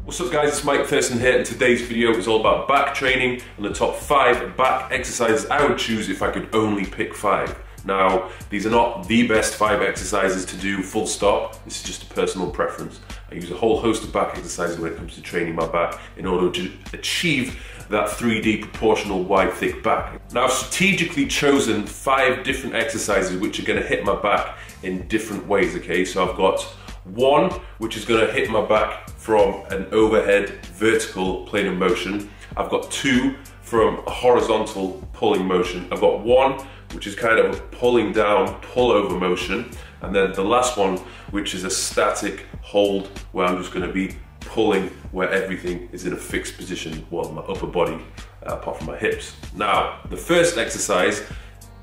What's up guys, it's Mike Thurston here, and today's video is all about back training and the top 5 back exercises I would choose if I could only pick 5. Now, these are not the best 5 exercises to do full stop, this is just a personal preference. I use a whole host of back exercises when it comes to training my back in order to achieve that 3D proportional wide thick back. Now I've strategically chosen 5 different exercises which are going to hit my back in different ways, okay? So I've got one which is going to hit my back from an overhead vertical plane of motion. I've got 2 from a horizontal pulling motion. I've got 1 which is kind of a pulling down, pull over motion. And then the last one, which is a static hold, where I'm just going to be pulling where everything is in a fixed position, well, my upper body, apart from my hips. Now, the first exercise,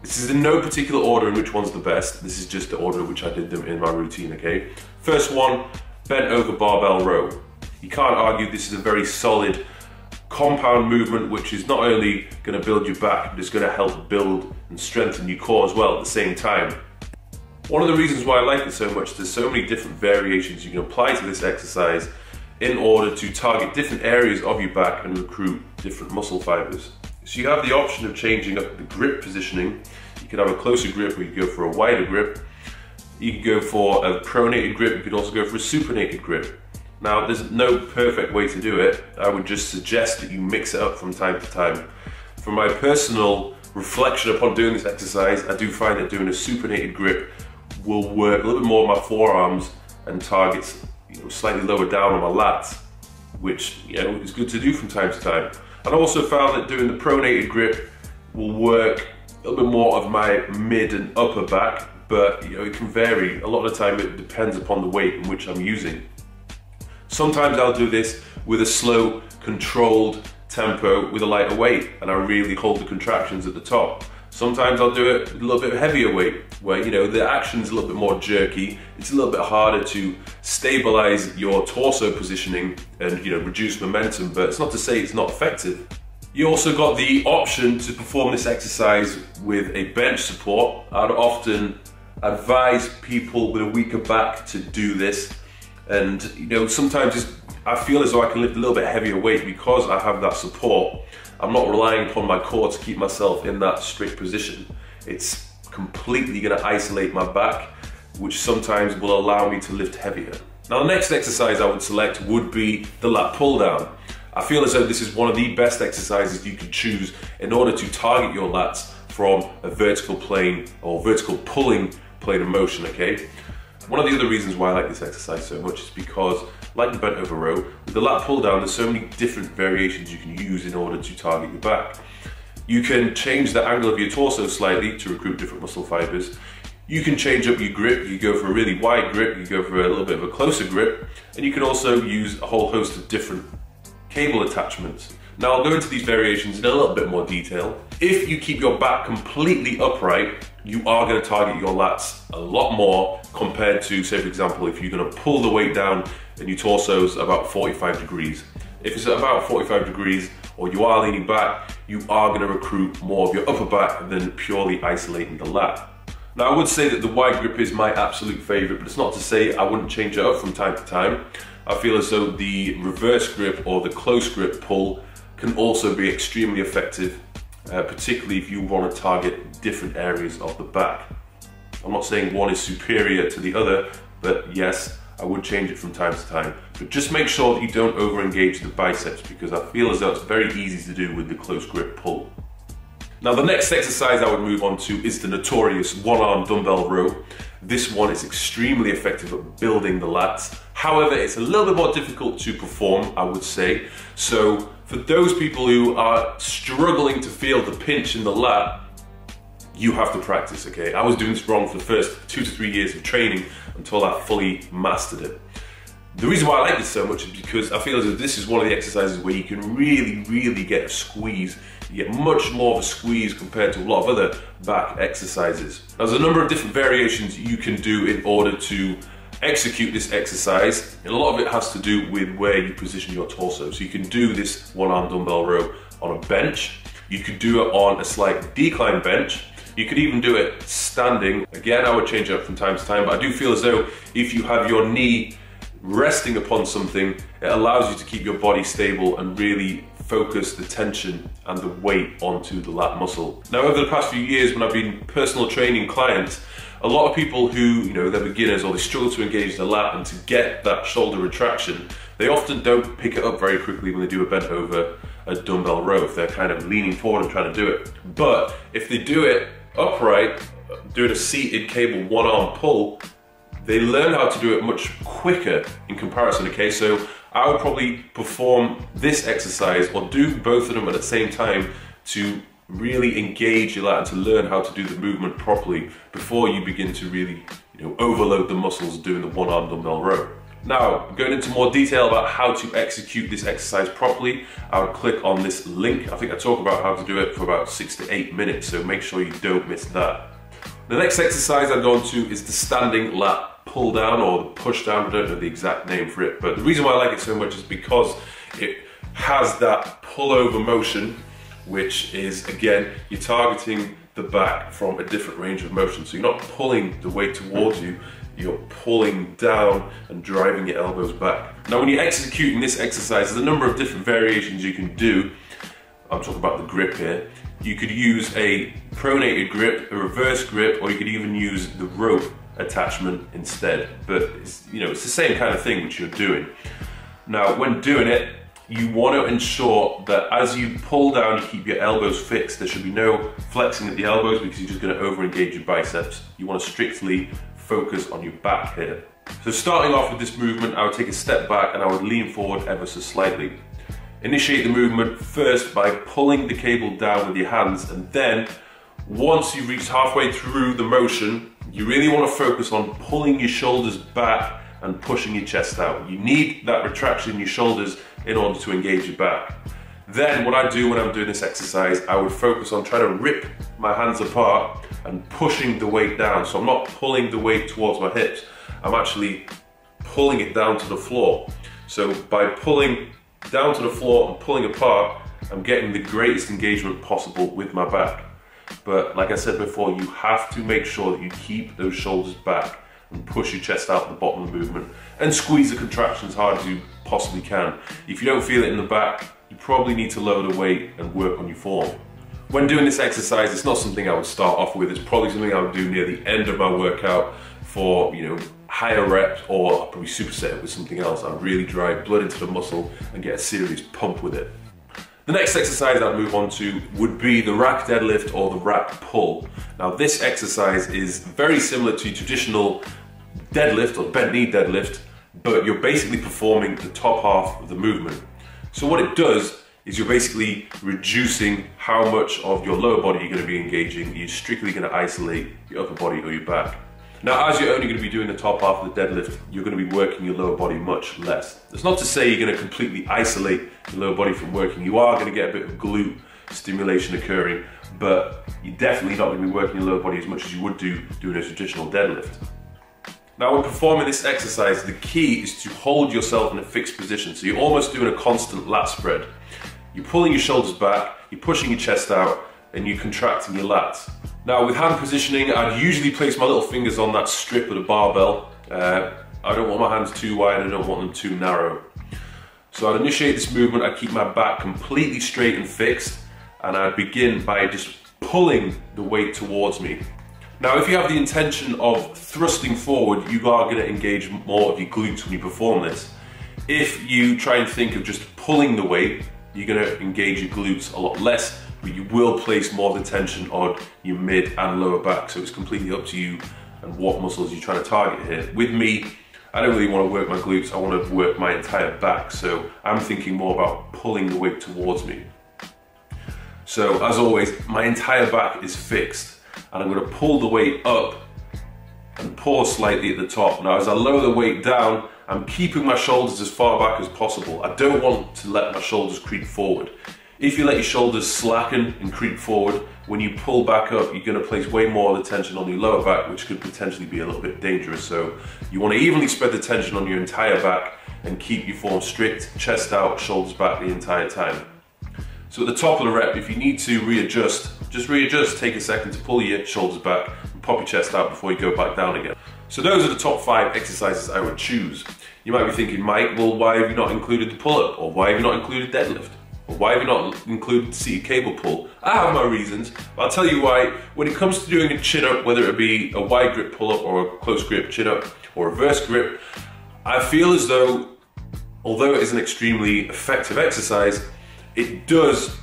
this is in no particular order in which one's the best. This is just the order in which I did them in my routine, okay? First one, bent over barbell row. You can't argue this is a very solid compound movement which is not only going to build your back, but it's going to help build and strengthen your core as well at the same time. One of the reasons why I like it so much, there's so many different variations you can apply to this exercise in order to target different areas of your back and recruit different muscle fibers. So you have the option of changing up the grip positioning. You can have a closer grip, or you can go for a wider grip. You can go for a pronated grip, you could also go for a supinated grip. Now, there's no perfect way to do it. I would just suggest that you mix it up from time to time. From my personal reflection upon doing this exercise, I do find that doing a supinated grip will work a little bit more on my forearms and targets slightly lower down on my lats, which is good to do from time to time. And I also found that doing the pronated grip will work a little bit more of my mid and upper back, but it can vary. A lot of the time it depends upon the weight in which I'm using. Sometimes I'll do this with a slow, controlled tempo with a lighter weight, and I really hold the contractions at the top. Sometimes I'll do it with a little bit heavier weight, where the action's a little bit more jerky. It's a little bit harder to stabilize your torso positioning and reduce momentum, but it's not to say it's not effective. You also got the option to perform this exercise with a bench support. I'd often advise people with a weaker back to do this, and sometimes I feel as though I can lift a little bit heavier weight because I have that support. I'm not relying upon my core to keep myself in that strict position. It's completely going to isolate my back, which sometimes will allow me to lift heavier. Now, the next exercise I would select would be the lat pull down. I feel as though this is one of the best exercises you can choose in order to target your lats from a vertical plane or vertical pulling plane of motion, okay? One of the other reasons why I like this exercise so much is because, like the bent over row, with the lat pull down, there's so many different variations you can use in order to target your back. You can change the angle of your torso slightly to recruit different muscle fibers. You can change up your grip. You go for a really wide grip, you go for a little bit of a closer grip, and you can also use a whole host of different cable attachments. Now, I'll go into these variations in a little bit more detail. If you keep your back completely upright, you are going to target your lats a lot more compared to, say for example, if you're going to pull the weight down and your torso's about 45 degrees. If it's about 45 degrees or you are leaning back, you are going to recruit more of your upper back than purely isolating the lat. Now, I would say that the wide grip is my absolute favorite, but it's not to say I wouldn't change it up from time to time. I feel as though the reverse grip or the close grip pull can also be extremely effective, particularly if you want to target different areas of the back. I'm not saying one is superior to the other, but yes, I would change it from time to time. But just make sure that you don't over-engage the biceps, because I feel as though it's very easy to do with the close grip pull. Now, the next exercise I would move on to is the notorious one-arm dumbbell row. This one is extremely effective at building the lats. However, it's a little bit more difficult to perform, I would say. So for those people who are struggling to feel the pinch in the lat, you have to practice, okay? I was doing this wrong for the first 2 to 3 years of training until I fully mastered it. The reason why I like this so much is because I feel as though this is one of the exercises where you can really get a squeeze. You get much more of a squeeze compared to a lot of other back exercises. Now, there's a number of different variations you can do in order to execute this exercise, and a lot of it has to do with where you position your torso. So you can do this one-arm dumbbell row on a bench. You could do it on a slight decline bench. You could even do it standing. Again, I would change it up from time to time, but I do feel as though if you have your knee resting upon something, it allows you to keep your body stable and really focus the tension and the weight onto the lat muscle. Now, over the past few years when I've been personal training clients, a lot of people who, they're beginners or they struggle to engage the lat and to get that shoulder retraction, they often don't pick it up very quickly when they do a bent over a dumbbell row, if they're kind of leaning forward and trying to do it. But if they do it upright, doing a seated cable one arm pull, they learn how to do it much quicker in comparison, okay? So I would probably perform this exercise or do both of them at the same time to really engage your lat and to learn how to do the movement properly before you begin to really overload the muscles doing the one arm dumbbell row. Now, going into more detail about how to execute this exercise properly, I would click on this link. I think I talk about how to do it for about 6 to 8 minutes, so make sure you don't miss that. The next exercise I'd go on to is the standing lat pull down or the push down. I don't know the exact name for it, but the reason why I like it so much is because it has that pull over motion, which is, again, you're targeting the back from a different range of motion. So you're not pulling the weight towards you, you're pulling down and driving your elbows back. Now, when you're executing this exercise, there's a number of different variations you can do. I'm talking about the grip here. You could use a pronated grip, a reverse grip, or you could even use the rope attachment instead. But it's the same kind of thing which you're doing. Now, when doing it, you want to ensure that as you pull down, you keep your elbows fixed. There should be no flexing at the elbows because you're just going to over-engage your biceps. You want to strictly focus on your back here. So starting off with this movement, I would take a step back and I would lean forward ever so slightly. Initiate the movement first by pulling the cable down with your hands, and then once you've reached halfway through the motion, you really want to focus on pulling your shoulders back and pushing your chest out. You need that retraction in your shoulders in order to engage your back. Then what I do when I'm doing this exercise, I would focus on trying to rip my hands apart and pushing the weight down. So I'm not pulling the weight towards my hips, I'm actually pulling it down to the floor. So by pulling down to the floor and pulling apart, I'm getting the greatest engagement possible with my back. But like I said before, you have to make sure that you keep those shoulders back and push your chest out at the bottom of the movement and squeeze the contraction as hard as you possibly can. If you don't feel it in the back, you probably need to lower the weight and work on your form. When doing this exercise, it's not something I would start off with. It's probably something I would do near the end of my workout for higher reps, or I'll probably superset it with something else. I'll really drive blood into the muscle and get a serious pump with it. The next exercise I'd move on to would be the rack deadlift or the rack pull. Now, this exercise is very similar to traditional deadlift or bent knee deadlift, but you're basically performing the top half of the movement. So what it does is you're basically reducing how much of your lower body you're going to be engaging. You're strictly going to isolate your upper body or your back. Now, as you're only going to be doing the top half of the deadlift, you're going to be working your lower body much less. That's not to say you're going to completely isolate your lower body from working. You are going to get a bit of glute stimulation occurring, but you're definitely not going to be working your lower body as much as you would do doing a traditional deadlift. Now, when performing this exercise, the key is to hold yourself in a fixed position. So you're almost doing a constant lat spread. You're pulling your shoulders back, you're pushing your chest out, and you're contracting your lats. Now, with hand positioning, I'd usually place my little fingers on that strip of the barbell. I don't want my hands too wide, I don't want them too narrow. So I'd initiate this movement, I'd keep my back completely straight and fixed, and I'd begin by just pulling the weight towards me. Now, if you have the intention of thrusting forward, you are going to engage more of your glutes when you perform this. If you try and think of just pulling the weight, you're going to engage your glutes a lot less, but you will place more of the tension on your mid and lower back. So it's completely up to you and what muscles you're trying to target here. With me, I don't really want to work my glutes, I want to work my entire back. So I'm thinking more about pulling the weight towards me. So as always, my entire back is fixed, and I'm going to pull the weight up and pause slightly at the top. Now, as I lower the weight down, I'm keeping my shoulders as far back as possible. I don't want to let my shoulders creep forward. If you let your shoulders slacken and creep forward, when you pull back up, you're going to place way more of the tension on your lower back, which could potentially be a little bit dangerous. So you want to evenly spread the tension on your entire back and keep your form strict, chest out, shoulders back the entire time. So at the top of the rep, if you need to readjust, just readjust. Take a second to pull your shoulders back and pop your chest out before you go back down again. So those are the top 5 exercises I would choose. You might be thinking, Mike, well, why have you not included the pull-up? Or why have you not included deadlift? Or why have you not included seated cable pull? I have my reasons, but I'll tell you why. When it comes to doing a chin-up, whether it be a wide grip pull-up or a close grip chin-up or reverse grip, I feel as though, although it is an extremely effective exercise, it does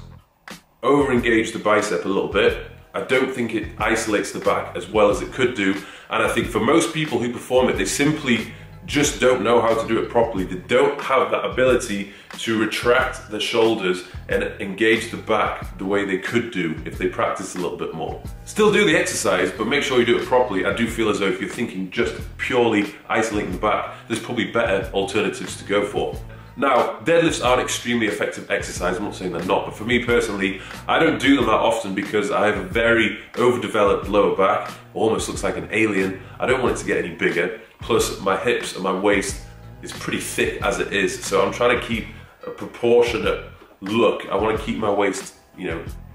over-engage the bicep a little bit. I don't think it isolates the back as well as it could do, and I think for most people who perform it, they simply just don't know how to do it properly. They don't have that ability to retract the shoulders and engage the back the way they could do if they practice a little bit more. Still do the exercise, but make sure you do it properly. I do feel as though if you're thinking just purely isolating the back, there's probably better alternatives to go for. Now, deadlifts are an extremely effective exercise. I'm not saying they're not, but for me personally, I don't do them that often because I have a very overdeveloped lower back. Almost looks like an alien. I don't want it to get any bigger. Plus, my hips and my waist is pretty thick as it is, so I'm trying to keep a proportionate look. I want to keep my waist,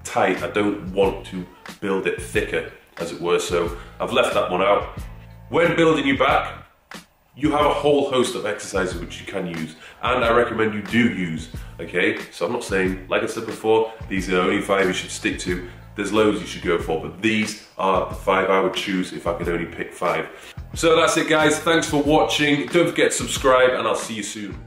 tight. I don't want to build it thicker, as it were, so I've left that one out. When building your back, you have a whole host of exercises which you can use, and I recommend you do use, okay? So I'm not saying, like I said before, these are the only 5 you should stick to. There's loads you should go for, but these are the 5 I would choose if I could only pick 5. So that's it, guys. Thanks for watching. Don't forget to subscribe, and I'll see you soon.